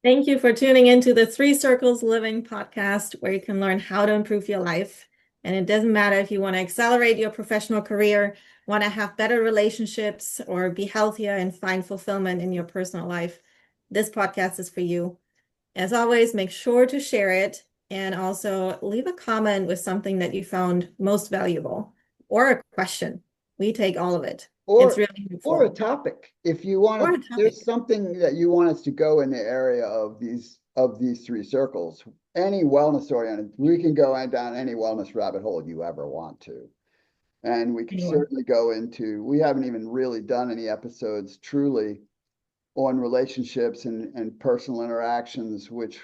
Thank you for tuning into the Three Circles Living podcast, where you can learn how to improve your life. And it doesn't matter if you want to accelerate your professional career, want to have better relationships, or be healthier and find fulfillment in your personal life. This podcast is for you. As always, make sure to share it and also leave a comment with something that you found most valuable or a question. We take all of it. It's or really or a helpful. topic. If you want Or to, a there's topic. something that you want us to go in the area of these three circles. Any wellness oriented, we can go down any wellness rabbit hole you ever want to. And we can Anyone. certainly go into, we haven't even really done any episodes truly on relationships and personal interactions, which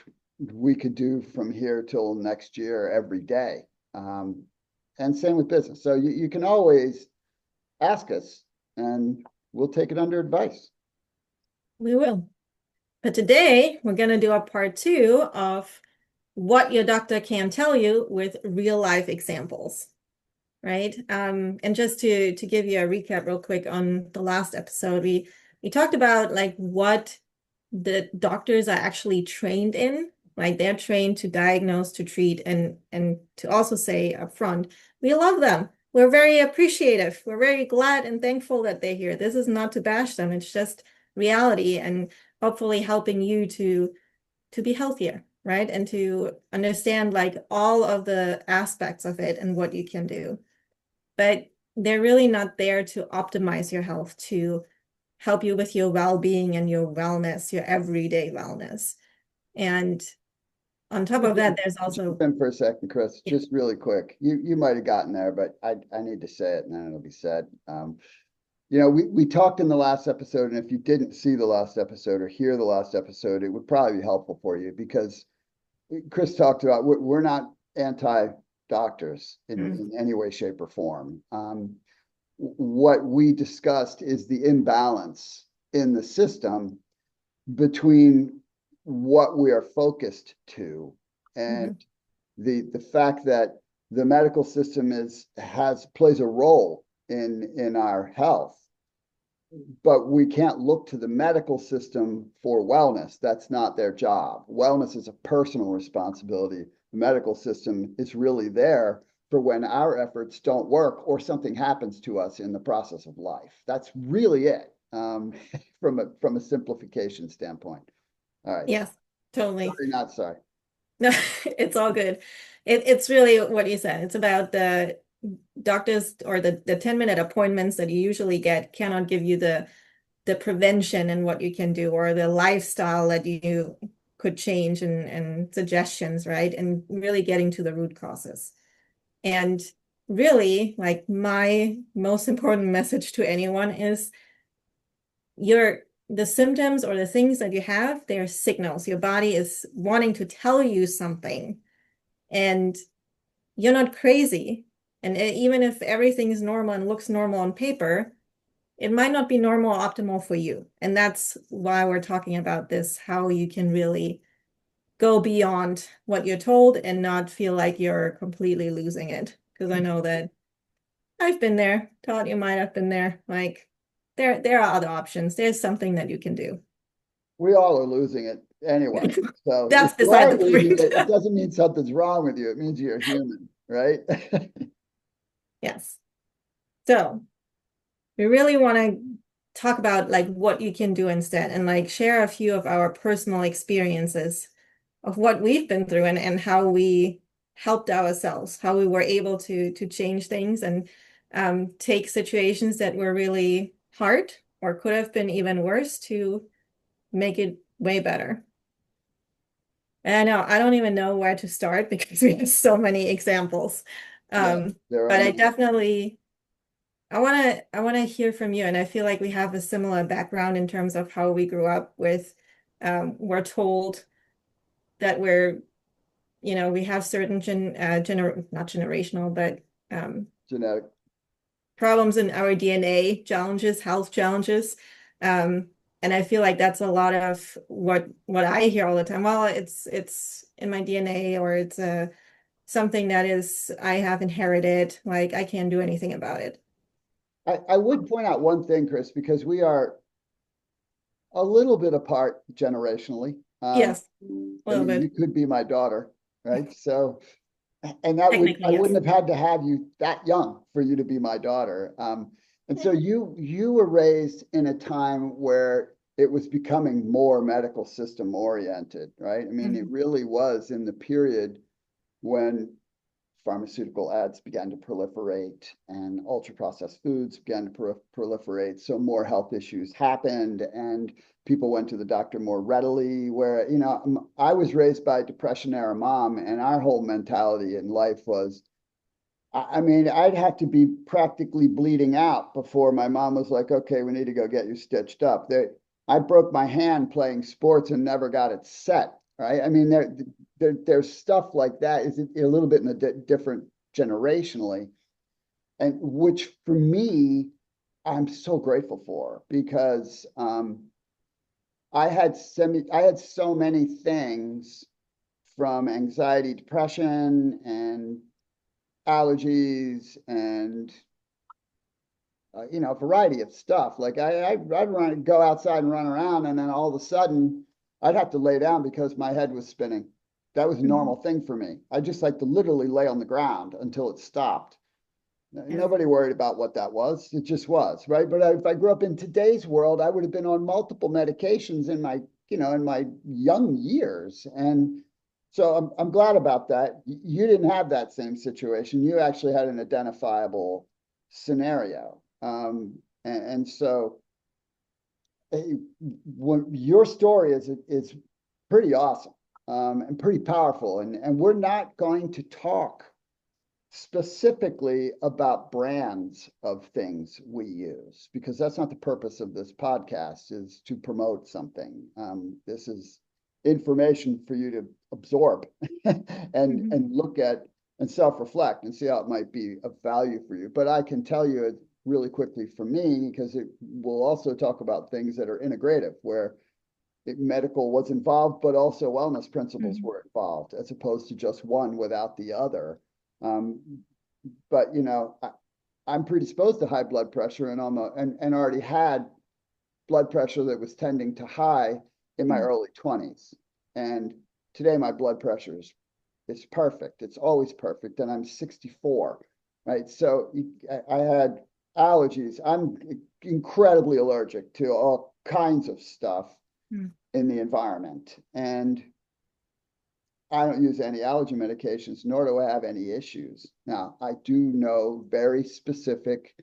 we could do from here till next year every day. And same with business. So you can always ask us and we'll take it under advice. We will. But today we're going to do a part two of what your doctor can tell you with real life examples, right? And just to give you a recap real quick on the last episode, we talked about like what the doctors are actually trained in. Like they're trained to diagnose, to treat, and to also say upfront, we love them. We're very appreciative. We're very glad and thankful that they're here. This is not to bash them. It's just reality and hopefully helping you to be healthier, right? And to understand like all of the aspects of it and what you can do. But they're really not there to optimize your health, to help you with your well-being and your wellness, your everyday wellness. And on top of that, there's Jump also, in for a second, Chris, yeah, just really quick. You might have gotten there, but I need to say it and then it'll be said. We talked in the last episode, and if you didn't see the last episode or hear the last episode, it would probably be helpful for you because Chris talked about we're not anti-doctors in any way, shape, or form. What we discussed is the imbalance in the system between what we are focused to and Mhm. the fact that the medical system plays a role in our health, but we can't look to the medical system for wellness. That's not their job. Wellness is a personal responsibility. The medical system is really there for when our efforts don't work or something happens to us in the process of life. That's really it, from a simplification standpoint. All right. Yes, totally. Sorry, not sorry. No, it's all good. It's really what you said. It's about the doctors or the 10-minute appointments that you usually get cannot give you the prevention and what you can do or the lifestyle that you could change and suggestions, right? And really getting to the root causes. And really, like my most important message to anyone is the symptoms or the things that you have, they're signals. Your body is wanting to tell you something, and you're not crazy. And even if everything is normal and looks normal on paper, it might not be normal or optimal for you. And that's why we're talking about this, how you can really go beyond what you're told and not feel like you're completely losing it. Because I know that I've been there. Todd, you might have been there. Like there are other options. There's something that you can do. We all are losing it anyway. So if That's you beside are the losing point. it, it doesn't mean something's wrong with you. It means you're human, right? Yes. So we really want to talk about like what you can do instead and like share a few of our personal experiences of what we've been through and how we helped ourselves, how we were able to change things and take situations that were really hard or could have been even worse to make it way better. And I know I don't even know where to start because we have so many examples. Yeah, there are But I many. definitely I want to hear from you, and I feel like we have a similar background in terms of how we grew up with. We're told that we have certain not generational, but Genetic. problems in our DNA, challenges, health challenges. And I feel like that's a lot of what I hear all the time. Well, it's in my DNA or it's something that is I have inherited, like I can't do anything about it. I would point out one thing, Chris, because we are a little bit apart generationally. Yes, a I little mean, you bit. could be my daughter, right? So, and that would, Technically, I yes. wouldn't have had to have you that young for you to be my daughter. And so you were raised in a time where it was becoming more medical system oriented, right? I mean, it Mhm. really was in the period when pharmaceutical ads began to proliferate and ultra processed foods began to proliferate. So more health issues happened and people went to the doctor more readily. Where, I was raised by a Depression era mom, and our whole mentality in life was, I mean, I'd have to be practically bleeding out before my mom was like, okay, we need to go get you stitched up. I broke my hand playing sports and never got it set, right? I mean, there's stuff like that is a little bit in a different generationally, and which for me, I'm so grateful for because I had so many things from anxiety, depression, and allergies and a variety of stuff. Like I'd go outside and run around, and then all of a sudden, I'd have to lay down because my head was spinning. That was a Mhm. normal thing for me. I just like to literally lay on the ground until it stopped. Yes. Nobody worried about what that was. It just was, right? But if I grew up in today's world, I would have been on multiple medications in my young years. And so I'm glad about that. You didn't have that same situation. You actually had an identifiable scenario. And so your story is pretty awesome, and pretty powerful. And we're not going to talk specifically about brands of things we use, because that's not the purpose of this podcast, is to promote something. This is information for you to absorb Mhm. and look at and self-reflect and see how it might be of value for you. But I can tell you it really quickly for me, because it will also talk about things that are integrative, where medical was involved, but also wellness principles Mhm. were involved, as opposed to just one without the other. Um, but I'm predisposed to high blood pressure, and already had blood pressure that was tending to high in my Mhm. early 20s. And today my blood pressure is perfect. It's always perfect, and I'm 64, right? So I had allergies. I'm incredibly allergic to all kinds of stuff Mhm. in the environment. And I don't use any allergy medications, nor do I have any issues. Now, I do know very specific,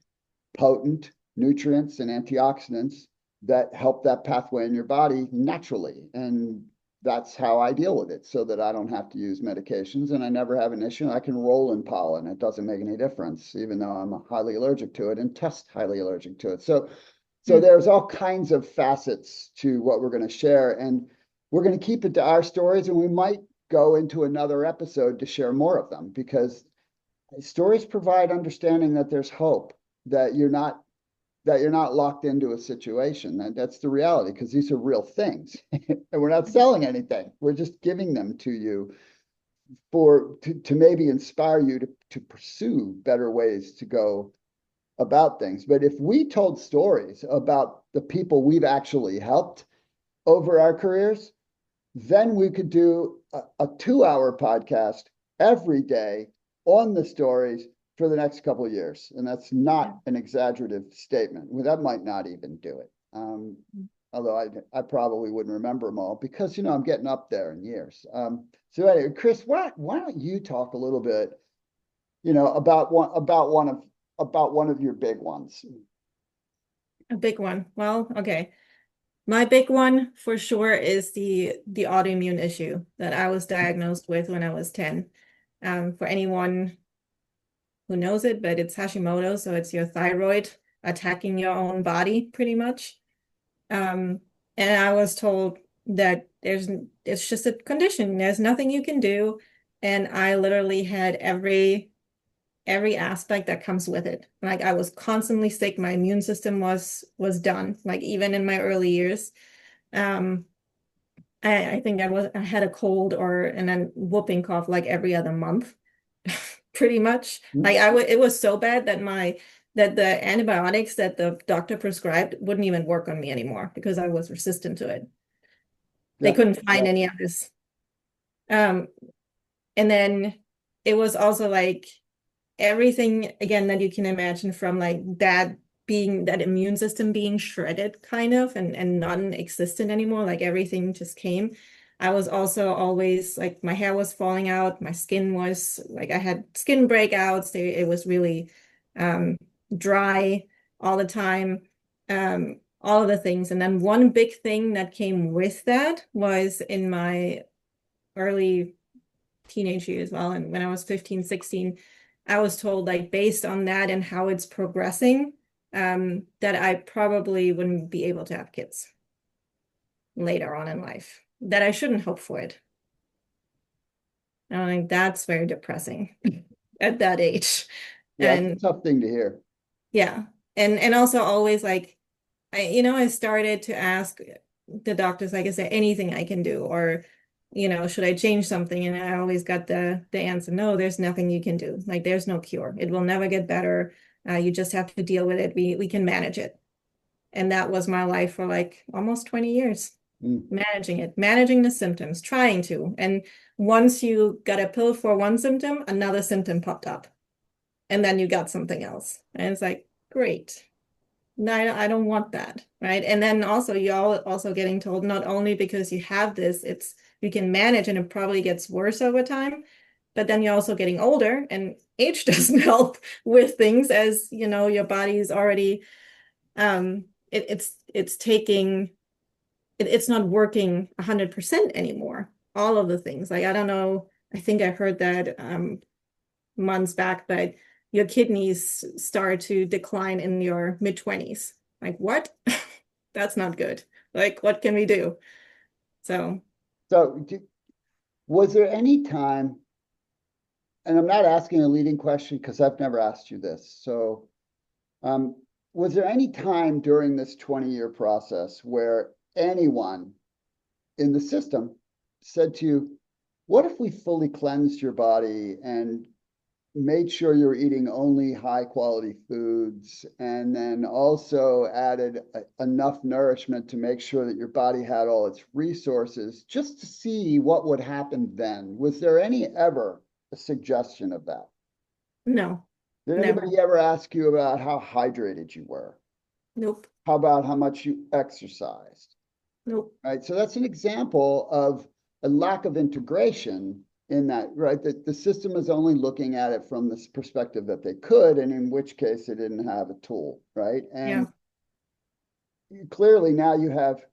potent nutrients and antioxidants that help that pathway in your body naturally. And that's how I deal with it, so that I don't have to use medications and I never have an issue. I can roll in pollen. It doesn't make any difference, even though I'm highly allergic to it and test highly allergic to it. So Mhm. there's all kinds of facets to what we're going to share. And we're going to keep it to our stories, and we might go into another episode to share more of them, because stories provide understanding that there's hope, that you're not locked into a situation. That's the reality, because these are real things. And we're not selling anything. We're just giving them to you to maybe inspire you to pursue better ways to go about things. But if we told stories about the people we've actually helped over our careers, then we could do a 2 hour podcast every day on the stories for the next couple of years. And that's Yeah. not an exaggerative statement. Well, that might not even do it. Although I probably wouldn't remember them all, because, I'm getting up there in years. So anyway, Chris, why don't you talk a little bit, about one of your big ones? A big one. Well, okay. My big one for sure is the autoimmune issue that I was diagnosed with when I was 10. For anyone who knows it, but it's Hashimoto, so it's your thyroid attacking your own body pretty much. Um, and I was told that it's just a condition. There's nothing you can do. And I literally had every aspect that comes with it. Like I was constantly sick. My immune system was done, like even in my early years. Um, I think I had a cold or and then whooping cough like every other month, pretty much. Like it was so bad that the antibiotics that the doctor prescribed wouldn't even work on me anymore because I was resistant to it. They Yeah. couldn't find Yeah. any others. Um, and then it was also like everything again that you can imagine from like that being that immune system being shredded kind of and non-existent anymore, like everything just came. I was also always like my hair was falling out, my skin was like I had skin breakouts. It was really um dry all the time. All of the things. And then one big thing that came with that was in my early teenage years, well, and when I was 15, 16, I was told like based on that and how it's progressing, that I probably wouldn't be able to have kids later on in life, that I shouldn't hope for it. And I think that's very depressing at that age. Yeah, it's a And tough thing to hear. yeah, and also always like I started to ask the doctors, like, is there anything I can do? Or, should I change something? And I always got the answer, no, there's nothing you can do. Like, there's no cure. It will never get better. You just have to deal with it. We can manage it. And that was my life for like almost 20 years, Mm. managing it, managing the symptoms, trying to. And once you got a pill for one symptom, another symptom popped up. And then you got something else. And it's like, great. No, I don't want that, right? And then also you're also getting told not only because you have this, it's you can manage and it probably gets worse over time, but then you're also getting older and age doesn't help with things as your body is already it's taking it's not working 100% anymore. All of the things. Like I don't know, I think I heard that months back, but your kidneys start to decline in your mid-20s. Like, what? That's not good. Like, what can we do? So, So, was there any time, and I'm not asking a leading question because I've never asked you this. So, um, was there any time during this 20-year process where anyone in the system said to you, what if we fully cleansed your body and made sure you're eating only high quality foods and then also added enough nourishment to make sure that your body had all its resources just to see what would happen then? Was there any ever a suggestion of that? no, Did never. anybody ever ask you about how hydrated you were? Nope. How about how much you exercised? Nope. Right. So that's an example of a lack of integration in that, right? That the system is only looking at it from this perspective that they could, and in which case they didn't have a tool, right? Yeah. And clearly now you have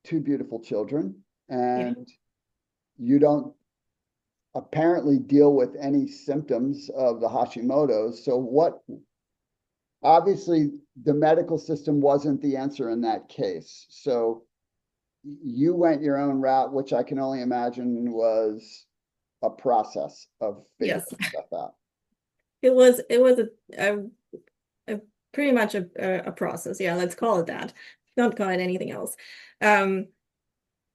two beautiful children Yeah. and you don't apparently deal with any symptoms of the Hashimoto's. So what, obviously the medical system wasn't the answer in that case. So you went your own route, which I can only imagine was a process of figuring Yes. stuff out. It was a pretty much a process. Yeah, let's call it that. Don't call it anything else. Um,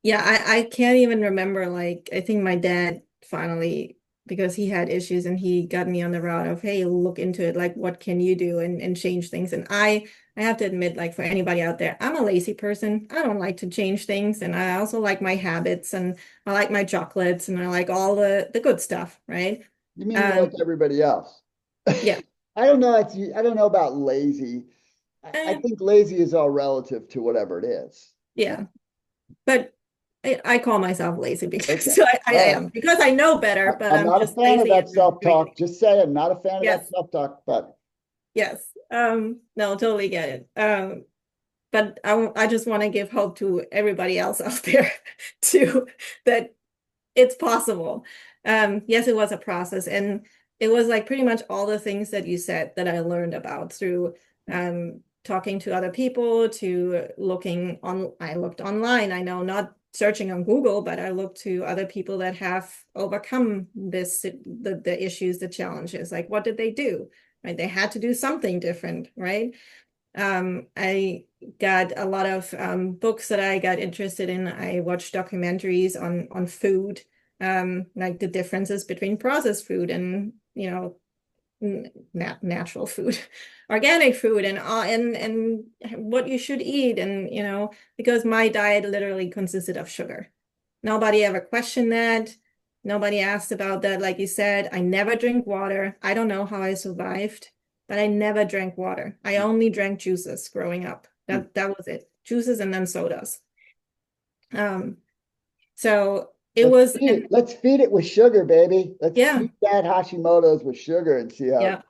Yeah, I can't even remember. Like, I think my dad finally, because he had issues and he got me on the route of, hey, look into it. Like, what can you do and change things? And I have to admit, like, for anybody out there, I'm a lazy person. I don't like to change things. And I also like my habits and I like my chocolates and I like all the good stuff, right? You mean you're Um, like everybody else? yeah. I don't know. I don't know about lazy. I Eh, think lazy is all relative to whatever it is. yeah. But I call myself lazy because Okay. I All right. am, because I know better, but I'm I'm not a just fan of lazy that at doing self-talk. it. Just say I'm not a fan of that Yes. self-talk, but Yes. No, totally get it. But I just want to give hope to everybody else out there too, that it's possible. Yes, it was a process, and it was like pretty much all the things that you said that I learned about through talking to other people, to looking on. I looked online. I know not searching on Google, but I looked to other people that have overcome the issues, the challenges. Like, what did they do? Right? They had to do something different, right? I got a lot of books that I got interested in. I watched documentaries on food, like the differences between processed food and natural food, organic food, and what you should eat, and because my diet literally consisted of sugar. Nobody ever questioned that. Nobody asked about that. Like you said, I never drink water. I don't know how I survived, but I never drank water. I only drank juices growing up. That was it. Juices and then sodas. Um, so it was, and Let's feed it with sugar, baby. Let's yeah, feed that Hashimoto's with sugar and see how. yeah,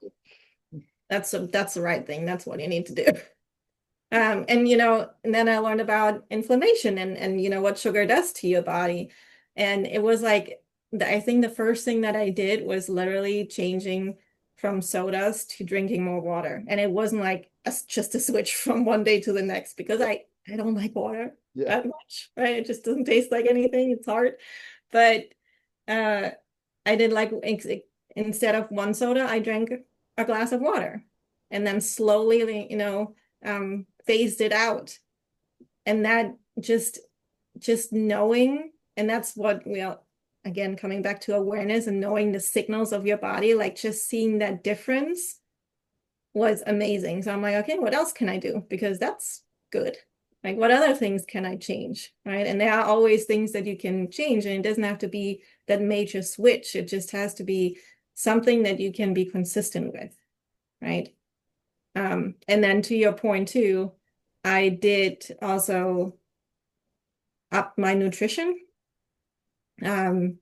that's the right thing. That's what you need to do. And then I learned about inflammation and what sugar does to your body. And it was like, I think the first thing that I did was literally changing from sodas to drinking more water. And it wasn't like just a switch from one day to the next because I don't like water Yeah, that much, right? It just doesn't taste like anything. It's hard. But uh, I did like instead of one soda, I drank a glass of water and then slowly, phased it out. And that just knowing, and that's what again, coming back to awareness and knowing the signals of your body, like just seeing that difference was amazing. So I'm like, okay, what else can I do? Because that's good. Like, what other things can I change? Right. And there are always things that you can change, and it doesn't have to be that major switch. It just has to be something that you can be consistent with. Right. And then to your point too, I did also up my nutrition um,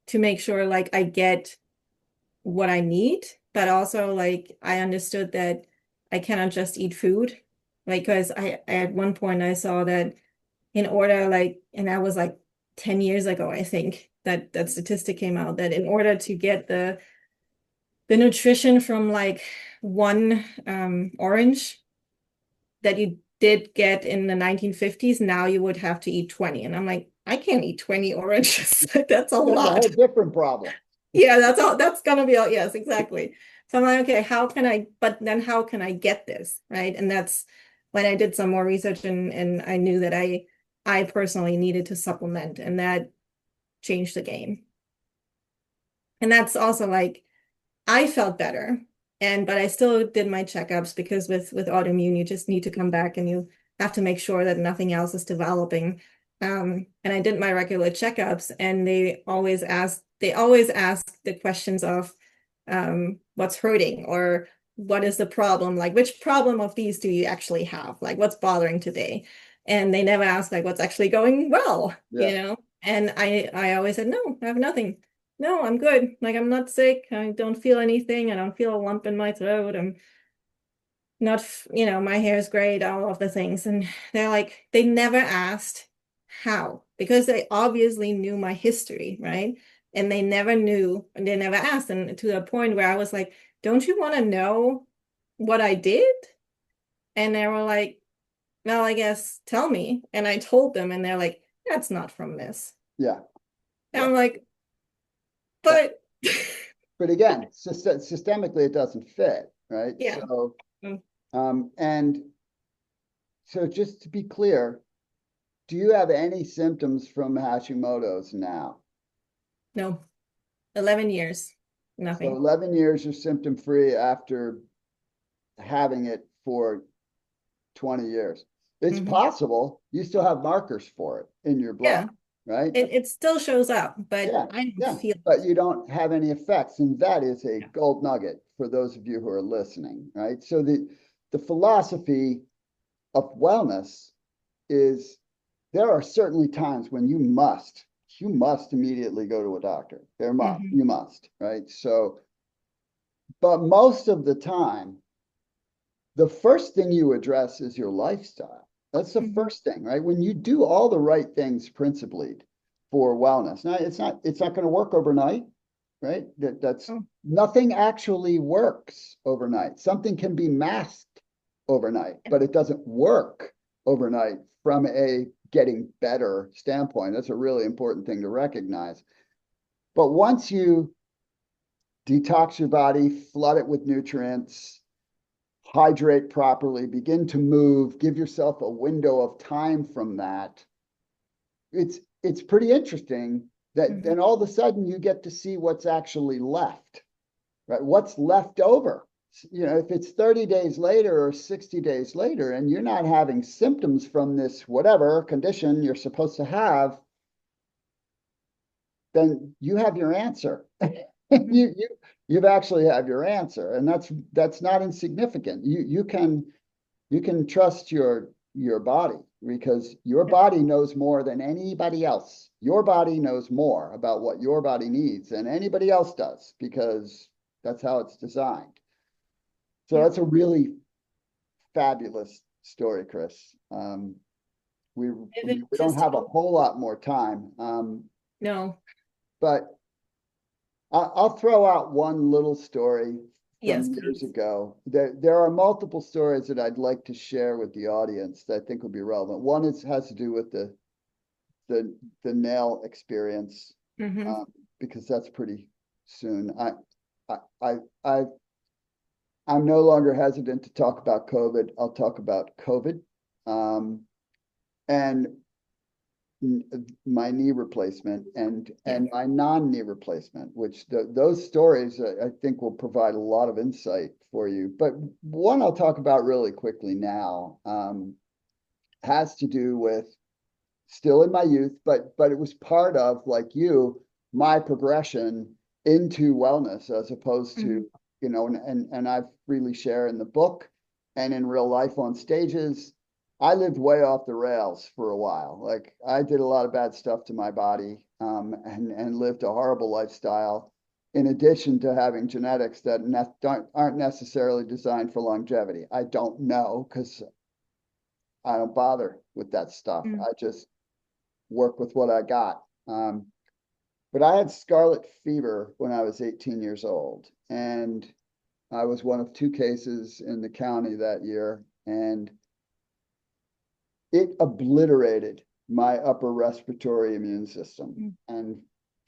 to make sure like I get what I need, but also like I understood that I cannot just eat food. Like, because I at one point I saw that in order like, and that was like 10 years ago, I think that statistic came out that in order to get the nutrition from like one orange that you did get in the 1950s, now you would have to eat 20. And I'm like, I can't eat 20 oranges. That's a that's a lot. whole different problem. Yeah, that's all that's gonna be all. Yes, exactly. So I'm like, okay, but then how can I get this? Right. And that's when I did some more research and I knew that I personally needed to supplement, and that changed the game. And that's also like I felt better. But I still did my checkups because with autoimmune, you just need to come back and you have to make sure that nothing else is developing. And I did my regular checkups, and they always ask the questions of what's hurting or what is the problem? Like, which problem of these do you actually have? Like, what's bothering today? And they never ask like what's actually going well, Yeah, And I always said, no, I have nothing. No, I'm good. Like, I'm not sick. I don't feel anything. I don't feel a lump in my throat. I'm not, my hair is great, all of the things. And they're like, they never asked how, because they obviously knew my history, right? And they never asked. And to a point where I was like, don't you want to know what I did? And they were like, well, I guess tell me. And I told them, and they're like, that's not from this. yeah, And yeah. I'm like, But but but again, systemically, it doesn't fit, right? yeah. So, Mm, and so just to be clear, do you have any symptoms from Hashimoto's now? no, 11 years, So nothing. 11 years you're symptom free after having it for 20 years. It's Hmm. possible you still have markers for it in your blood, Yeah, right? it still shows up, but Yeah, I don't yeah. feel But it. you don't have any effects. And that is a Yeah. gold nugget for those of you who are listening, right? So the philosophy of wellness is there are certainly times when you must immediately go to a doctor. Hmm. You must, right? So, but most of the time, the first thing you address is your lifestyle. That's the Hmm. first thing, right? When you do all the right things principally for wellness. Now, it's not going to work overnight, right? That's Oh, nothing actually works overnight. Something can be masked overnight, yeah. but it doesn't work overnight from a getting better standpoint. That's a really important thing to recognize. But once you detox your body, flood it with nutrients, hydrate properly, begin to move, give yourself a window of time from that. It's pretty interesting that Hmm. then all of a sudden you get to see what's actually left. right? What's left over? You know, if it's 30 days later or 60 days later and you're not having symptoms from this whatever condition you're supposed to have, then you have your answer. Mhm. You've actually have your answer, and that's not insignificant. You can trust your body because your Yes. body knows more than anybody else. Your body knows more about what your body needs than anybody else does because that's how it's designed. So Yep. that's a really fabulous story, Chris. I Vivid, mean, we don't just have a hope. whole lot more time, No. but I'll throw out one little story Yes, from years please. ago. There are multiple stories that I'd like to share with the audience that I think would be relevant. One has to do with the the nail experience, Mm-hmm. um, because that's pretty soon. I I I I'm no longer hesitant to talk about COVID. I'll talk about COVID, and my knee replacement Yes. and my non-knee replacement, which those stories I think will provide a lot of insight for you. But one I'll talk about really quickly now, has to do with still in my youth, but it was part of, like you, my progression into wellness as opposed Mm-hmm. to, you know, and I freely share in the book and in real life on stages. I lived way off the rails for a while. Like I did a lot of bad stuff to my body, and lived a horrible lifestyle. In addition to having genetics that aren't necessarily designed for longevity. I don't know because I don't bother with that stuff. Mm-hmm. I just work with what I got. But I had scarlet fever when I was 18 years old, and I was one of two cases in the county that year, and it obliterated my upper respiratory immune system. And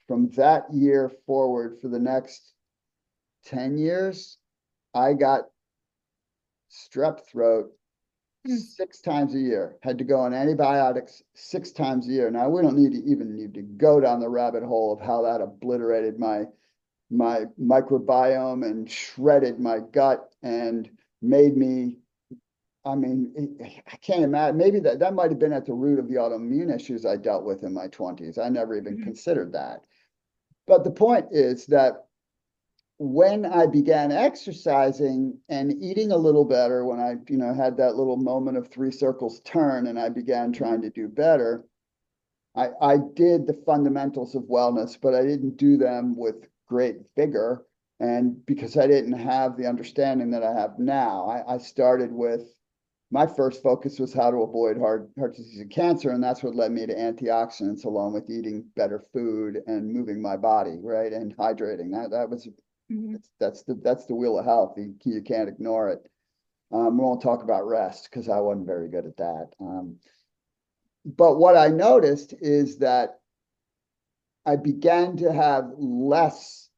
from that year forward, for the next 10 years, I got strep throat Mm-hmm. 6 times a year, had to go on antibiotics 6 times a year. Now we don't need to go down the rabbit hole of how that obliterated my microbiome and shredded my gut and made me, I mean, I can't imagine. Maybe that might have been at the root of the autoimmune issues I dealt with in my 20s. I never even Mm-hmm. considered that. But the point is that when I began exercising and eating a little better, when I, you know, had that little moment of three circles turn and I began trying to do better, I did the fundamentals of wellness, but I didn't do them with great vigor. And because I didn't have the understanding that I have now, I started with my first focus was how to avoid heart disease and cancer. And that's what led me to antioxidants, along with eating better food and moving my body, right? And hydrating. That was Mm-hmm. that's the wheel of health. You can't ignore it. We won't talk about rest because I wasn't very good at that. But what I noticed is that I began to have less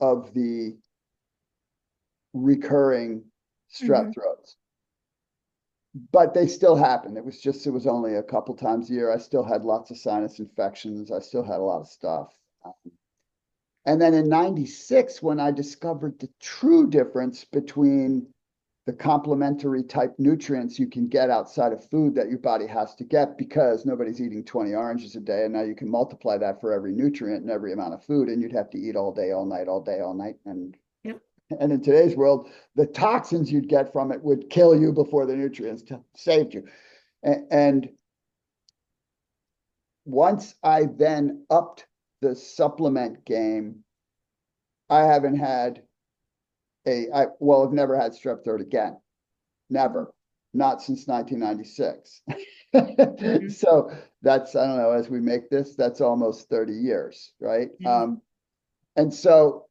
of the recurring Mm-hmm. strep throats, but they still happened. It was only a couple times a year. I still had lots of sinus infections. I still had a lot of stuff. And then in 96, when I discovered the true difference between the complementary type nutrients you can get outside of food that your body has to get because nobody's eating 20 oranges a day. And now you can multiply that for every nutrient and every amount of food, and you'd have to eat all day, all night, all day, all night. Yep. And in today's world, the toxins you'd get from it would kill you before the nutrients saved you. And once I then upped the supplement game, I haven't had I've never had strep throat again. Never. Not since 1996. Mm-hmm. So that's, I don't know, as we make this, that's almost 30 years, right? Yeah. And so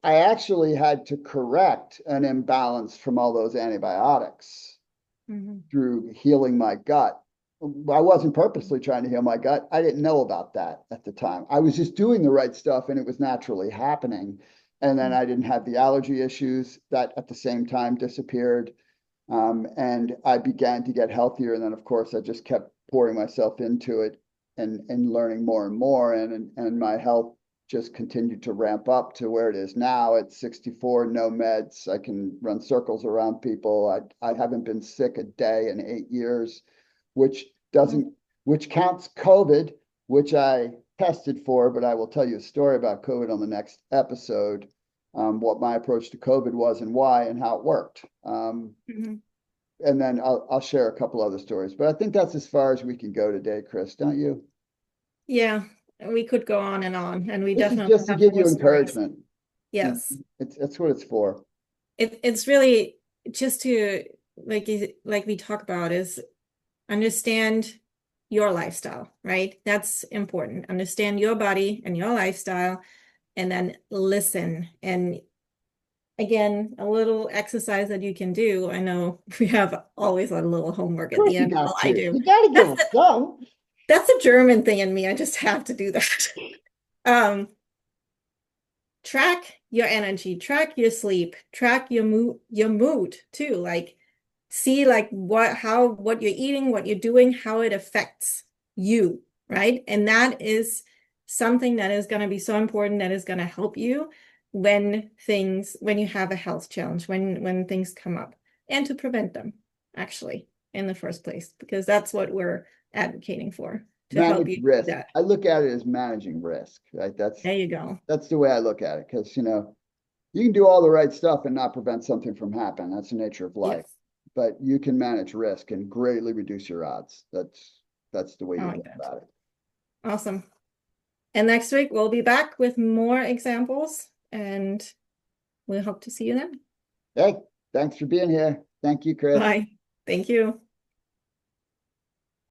I actually had to correct an imbalance from all those antibiotics Mm-hmm. through healing my gut. I wasn't purposely trying to heal my gut. I didn't know about that at the time. I was just doing the right stuff and it was naturally happening. And then I didn't have the allergy issues that at the same time disappeared. And I began to get healthier. And then, of course, I just kept pouring myself into it and learning more and more. And my health just continued to ramp up to where it is now at 64, no meds. I can run circles around people. I haven't been sick a day in 8 years, which doesn't, which counts COVID, which I tested for, but I will tell you a story about COVID on the next episode, what my approach to COVID was and why and how it worked. Mhm. And then I'll share a couple other stories, but I think that's as far as we can go today, Chris, don't you? Yeah, we could go on, and we This is definitely just to have give more you stories. encouragement. Yes. That's what it's for. It's really just to like we talk about is understand your lifestyle, right? That's important. Understand your body and your lifestyle, and then listen. And again, a little exercise that you can do. I know we have always a little homework Of at course the you end. Well, got I to. do. You got to give That's them the, some. that's a German thing in me. I just have to do that. Um, track your energy, track your sleep, track your mood too. Like see like what you're eating, what you're doing, how it affects you, right? And that is something that is going to be so important, that is going to help you when you have a health challenge, when things come up, and to prevent them actually in the first place, because that's what we're advocating for, to help Manage you do risk. that. I look at it as managing risk, right? There you go. That's the way I look at it. Because, you can do all the right stuff and not prevent something from happening. That's the nature of life. Yes. But you can manage risk and greatly reduce your odds. That's the way I you like go that. about it. Awesome. And next week we'll be back with more examples, and we hope to see you then. Hey, thanks for being here. Thank you, Chris. Bye. Thank you.